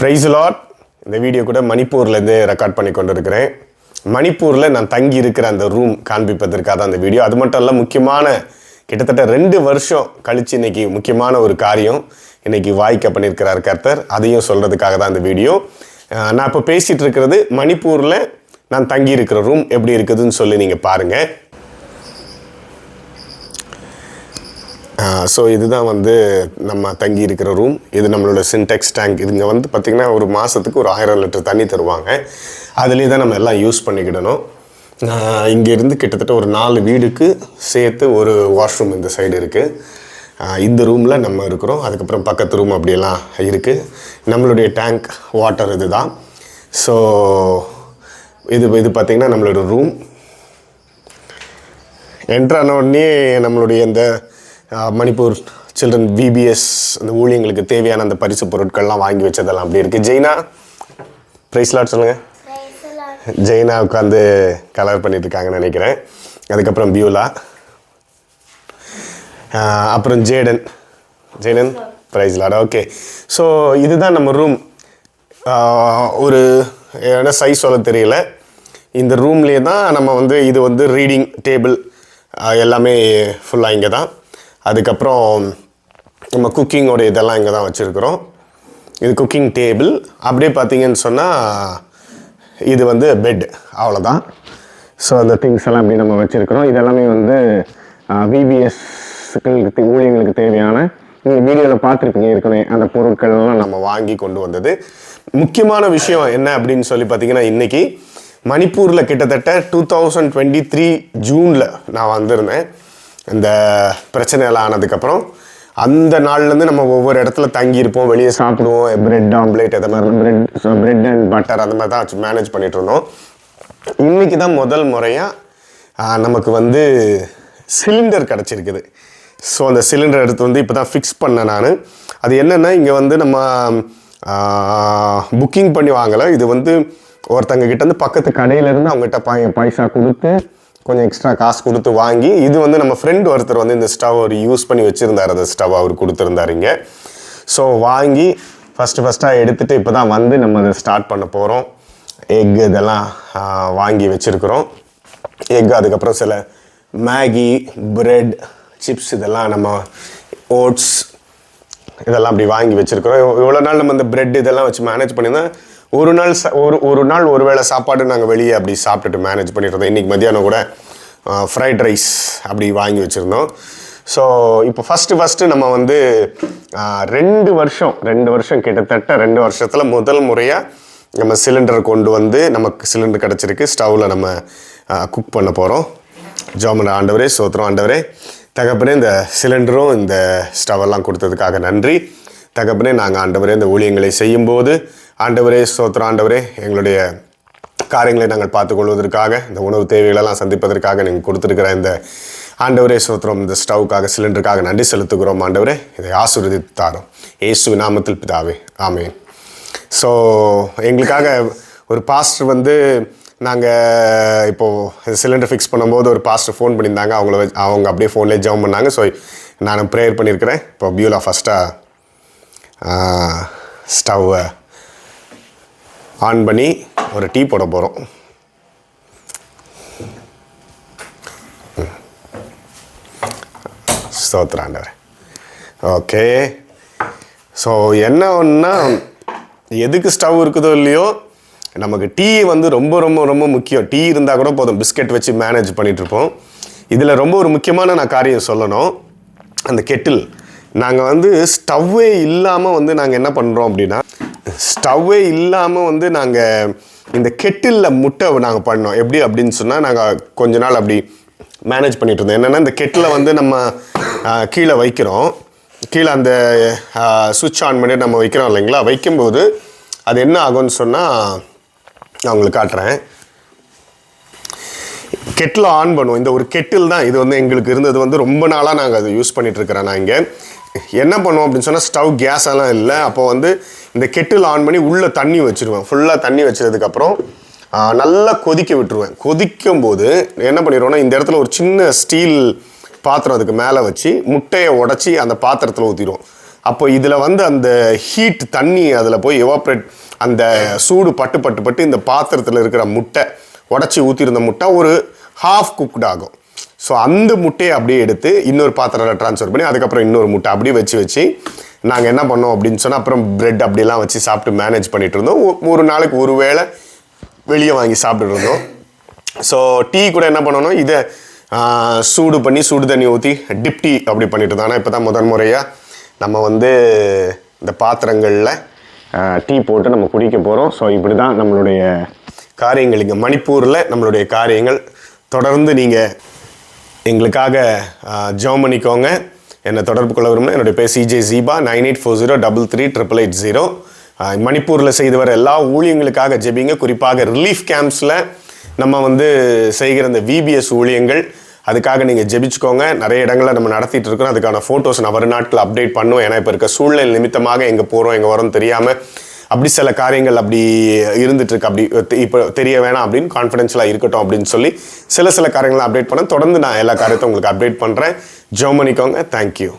Price Lord. இந்த video கூட மணிப்பூர்லேருந்து record பண்ணி கொண்டு இருக்கிறேன். மணிப்பூரில் நான் தங்கி இருக்கிற அந்த ரூம் காண்பிப்பதற்காக தான் அந்த வீடியோ. அது மட்டும் இல்லை, முக்கியமான கிட்டத்தட்ட 2 வருஷம் கழித்து இன்றைக்கி முக்கியமான ஒரு காரியம் இன்றைக்கி வாய்க்க பண்ணியிருக்கிறார் கர்த்தர். அதையும் சொல்கிறதுக்காக தான் இந்த வீடியோ. நான் இப்போ பேசிகிட்டு இருக்கிறது மணிப்பூரில் நான் தங்கி இருக்கிற ரூம் எப்படி இருக்குதுன்னு சொல்லி நீங்கள் பாருங்கள். ஸோ இதுதான் நம்ம தங்கி இருக்கிற ரூம். இது நம்மளோட சின்டெக்ஸ் டேங்க். இதுங்க பார்த்திங்கன்னா ஒரு மாதத்துக்கு ஒரு 1000 லிட்டர் தண்ணி தருவாங்க. அதுலேயே தான் நம்ம எல்லாம் யூஸ் பண்ணிக்கிடணும். இங்கேருந்து கிட்டத்தட்ட ஒரு 4 வீடுக்கு சேர்த்து ஒரு வாஷ்ரூம் இந்த சைடு இருக்குது. இந்த ரூமில் நம்ம இருக்கிறோம். அதுக்கப்புறம் பக்கத்து ரூம் அப்படியெல்லாம் இருக்குது. நம்மளுடைய டேங்க் வாட்டர் இது தான். ஸோ இது பார்த்திங்கன்னா நம்மளோட ரூம். என்ட்ரான உடனே நம்மளுடைய இந்த மணிப்பூர் சில்ட்ரன் விபிஎஸ் அந்த ஊழியங்களுக்கு தேவையான அந்த பரிசு பொருட்கள்லாம் வாங்கி வச்சதெல்லாம் அப்படி இருக்குது. ஜெய்னா, ப்ரைஸ் லாட் சொல்லுங்கள். ஜெய்னா உட்காந்து கலர் பண்ணிட்டுருக்காங்கன்னு நினைக்கிறேன். அதுக்கப்புறம் பியூலா, அப்புறம் Jaden praise Lord. Okay, so இதுதான் நம்ம ரூம். ஒரு என்ன சைஸ் சொல்ல தெரியல. இந்த ரூம்லேயே தான் நம்ம இது ரீடிங் டேபிள் எல்லாமே ஃபுல்லாக இங்கே தான். அதுக்கப்புறம் நம்ம குக்கிங்கோட இதெல்லாம் இங்கே தான் வச்சுருக்குறோம். இது குக்கிங் டேபிள். அப்படியே பார்த்தீங்கன்னு சொன்னால் இது பெட், அவ்வளோதான். ஸோ அந்த திங்ஸ் எல்லாம் அப்படி நம்ம வச்சுருக்கிறோம். இதெல்லாமே விபிஎஸ்களுக்கு ஊழியங்களுக்கு தேவையான நீங்கள் வீடியோவில் பார்த்துருப்பீங்க ஏற்கனவே அந்த பொருட்கள்லாம் நம்ம வாங்கி கொண்டு வந்தது. முக்கியமான விஷயம் என்ன அப்படின்னு சொல்லி பார்த்தீங்கன்னா, இன்றைக்கி மணிப்பூரில் கிட்டத்தட்ட 2023 ஜூனில் நான் வந்திருந்தேன். இந்த பிரச்சனையெல்லாம் ஆனதுக்கப்புறம் அந்த நாள்லேருந்து நம்ம ஒவ்வொரு இடத்துல தங்கியிருப்போம், வெளியே சாப்பிடுவோம், பிரெட் ஆம்லேட் அது மாதிரி பிரெட் அண்ட் பட்டர் அந்த மாதிரி தான் மேனேஜ் பண்ணிகிட்டு இருந்தோம். இன்றைக்கி தான் முதல் முறையாக நமக்கு சிலிண்டர் கிடச்சிருக்குது. ஸோ அந்த சிலிண்டர் எடுத்து இப்போ தான் ஃபிக்ஸ் பண்ணேன் நான். அது என்னென்னா, இங்கே நம்ம புக்கிங் பண்ணி வாங்கலை. இது ஒருத்தங்க கிட்டேருந்து பக்கத்து கடையிலேருந்து அவங்ககிட்ட பைசா கொடுத்து கொஞ்சம் எக்ஸ்ட்ரா காசு கொடுத்து வாங்கி, இது நம்ம ஃப்ரெண்ட் ஒருத்தர் இந்த ஸ்டவ் ஒரு யூஸ் பண்ணி வச்சுருந்தார். அந்த ஸ்டவ் அவர் கொடுத்துருந்தாருங்க. ஸோ வாங்கி ஃபஸ்ட்டாக எடுத்துகிட்டு இப்போ தான் நம்ம அதை ஸ்டார்ட் பண்ண போகிறோம். எக் இதெல்லாம் வாங்கி வச்சுருக்குறோம். எக், அதுக்கப்புறம் சில மேகி, பிரெட், சிப்ஸ், இதெல்லாம் நம்ம ஓட்ஸ் இதெல்லாம் அப்படி வாங்கி வச்சுருக்குறோம். இவ்வளோ நாள் நம்ம இந்த பிரெட் இதெல்லாம் வச்சு மேனேஜ் பண்ணியிருந்தோம். ஒரு நாள் ஒரு வேளை சாப்பாடு நாங்கள் வெளியே அப்படி சாப்பிட்டுட்டு மேனேஜ் பண்ணிட்டு இருந்தோம். இன்றைக்கி மத்தியானம் கூட ஃப்ரைட் ரைஸ் அப்படி வாங்கி வச்சுருந்தோம். ஸோ இப்போ ஃபஸ்ட்டு நம்ம 2 வருஷம் கிட்டத்தட்ட 2 வருஷத்தில் முதல் முறையாக நம்ம சிலிண்டரை கொண்டு நமக்கு சிலிண்டர் கிடச்சிருக்கு. ஸ்டவ்வில் நம்ம குக் பண்ண போகிறோம். ஜோமன் ஆண்டவரே, சோத்திரம் ஆண்டவரே. தகப்பனே, இந்த சிலிண்டரும் இந்த ஸ்டவெல்லாம் கொடுத்ததுக்காக நன்றி. தகப்பனே, நாங்கள் ஆண்டவரே இந்த ஊழியங்களை செய்யும்போது ஆண்டவரே, ஸ்தோத்திரம் ஆண்டவரே, எங்களுடைய காரியங்களை நாங்கள் பார்த்துக்கொள்வதற்காக, இந்த உணவு தேவைகளெல்லாம் சந்திப்பதற்காக நீங்கள் கொடுத்துருக்கிற இந்த ஆண்டவரே ஸ்தோத்திரம், இந்த ஸ்டவ்வுக்காக சிலிண்டருக்காக நன்றி செலுத்துகிறோம். ஆண்டவரே, இதை ஆசீர்வதித்தாரோம் இயேசு நாமத்தில் பிதாவே, ஆமென். ஸோ எங்களுக்காக ஒரு பாஸ்டர் நாங்கள் இப்போது சிலிண்டர் ஃபிக்ஸ் பண்ணும்போது ஒரு பாஸ்டர் ஃபோன் பண்ணியிருந்தாங்க. அவங்க அப்படியே ஃபோன்லேயே ஜெபம் பண்ணாங்க. ஸோ நான் ப்ரேயர் பண்ணியிருக்கிறேன். இப்போ பியூலா ஃபஸ்ட்டாக ஸ்டவ்வை ஆன் பண்ணி ஒரு டீ போட போகிறோம். ஸ்தோத்திராண்டவர். ஓகே, ஸோ என்ன ஒன்றா, எதுக்கு ஸ்டவ் இருக்குதோ இல்லையோ, நமக்கு டீ ரொம்ப ரொம்ப ரொம்ப முக்கியம். டீ இருந்தால் கூட போதும், பிஸ்கெட் வச்சு மேனேஜ் பண்ணிகிட்ருப்போம். இதில் ரொம்ப ஒரு முக்கியமான நான் காரியம் சொல்லணும். அந்த கெட்டில் நாங்கள் ஸ்டவ்வே இல்லாமல் நாங்கள் என்ன பண்ணுறோம் அப்படின்னா, ஸ்டவ்வே இல்லாமல் நாங்கள் இந்த கெட்டிலில் முட்டை நாங்கள் பண்ணோம். எப்படி அப்படின்னு சொன்னால், நாங்கள் கொஞ்ச நாள் அப்படி மேனேஜ் பண்ணிகிட்டு இருந்தோம். என்னென்னா, இந்த கெட்டில் நம்ம கீழே வைக்கிறோம். கீழே அந்த சுவிட்ச் ஆன் பண்ணி நம்ம வைக்கிறோம் இல்லைங்களா. வைக்கும்போது அது என்ன ஆகும்னு சொன்னால், நான் உங்களுக்கு காட்டுறேன். கெட்டில் ஆன் பண்ணுவோம். இந்த ஒரு கெட்டில் தான் இது எங்களுக்கு இருந்தது. ரொம்ப நாளாக நாங்கள் அதை யூஸ் பண்ணிகிட்ருக்கிறேன். நான் இங்கே என்ன பண்ணுவோம் அப்படின்னு சொன்னால், ஸ்டவ் கேஸ் எல்லாம் இல்லை. அப்போது இந்த கெட்டில் ஆன் பண்ணி உள்ளே தண்ணி வச்சுருவேன். ஃபுல்லாக தண்ணி வச்சதுக்கப்புறம் நல்லா கொதிக்க விட்டுருவேன். கொதிக்கும் போது என்ன பண்ணிடுவோன்னா, இந்த இடத்துல ஒரு சின்ன ஸ்டீல் பாத்திரம் அதுக்கு மேலே வச்சு முட்டையை உடச்சி அந்த பாத்திரத்தில் ஊற்றிடுவோம். அப்போ இதில் வந்து அந்த ஹீட் தண்ணி அதில் போய் எவாப்ரேட் அந்த சூடு பட்டு இந்த பாத்திரத்தில் இருக்கிற முட்டை உடச்சி ஊற்றிருந்த முட்டை ஒரு ஹாஃப் குக்ட் ஆகும். ஸோ அந்த முட்டையை அப்படியே எடுத்து இன்னொரு பாத்திரத்தில் ட்ரான்ஸ்ஃபர் பண்ணி அதுக்கப்புறம் இன்னொரு முட்டை அப்படியே வச்சு நாங்கள் என்ன பண்ணோம் அப்படின்னு சொன்னால் அப்புறம் பிரெட் அப்படிலாம் வச்சு சாப்பிட்டு மேனேஜ் பண்ணிகிட்டு இருந்தோம். ஒரு நாளைக்கு ஒரு வேளை வெளியே வாங்கி சாப்பிட்டுட்டு இருந்தோம். ஸோ டீ கூட என்ன பண்ணணும், இதை சூடு பண்ணி சுடு தண்ணி ஊற்றி டிப் டீ அப்படி பண்ணிட்டு இருந்தோம். ஆனால் இப்போ தான் முதன் முறையாக நம்ம வந்து இந்த பாத்திரங்களில் டீ போட்டு நம்ம குடிக்க போகிறோம். ஸோ இப்படி தான் நம்மளுடைய காரியங்கள் இங்கே மணிப்பூரில் நம்மளுடைய காரியங்கள். தொடர்ந்து நீங்கள் எங்களுக்காக ஜெபம் பண்ணிக்கோங்க. என்னை தொடர்பு கொள்ள விரும்பினா என்னுடைய பேர் CJ Ziba 9840338880. மணிப்பூரில் செய்து வர எல்லா ஊழியங்களுக்காக ஜெபிங்க. குறிப்பாக ரிலீஃப் கேம்ப்ஸில் நம்ம வந்து செய்கிற இந்த VBS ஊழியங்கள், அதுக்காக நீங்கள் ஜெபிச்சுக்கோங்க. நிறைய இடங்களில் நம்ம நடத்திட்டு இருக்கிறோம். அதுக்கான ஃபோட்டோஸ் நான் வரும் நாட்கள் அப்டேட் பண்ணுவோம். ஏன்னா இப்போ இருக்க சூழ்நிலை நிமித்தமாக எங்கே போகிறோம் எங்கே வரோம் தெரியாமல் அப்படி சில காரியங்கள் அப்படி இருந்துகிட்ருக்கு. அப்படி இப்போ தெரிய வேணாம் அப்படின்னு கான்ஃபிடென்ஷியலாக இருக்கட்டும் அப்படின்னு சொல்லி சில காரியங்களை அப்டேட் பண்ண தொடர்ந்து நான் எல்லா காரியத்தையும் உங்களுக்கு அப்டேட் பண்ணுறேன். ஜெபம் பண்ணிக்கோங்க. தேங்க்யூ.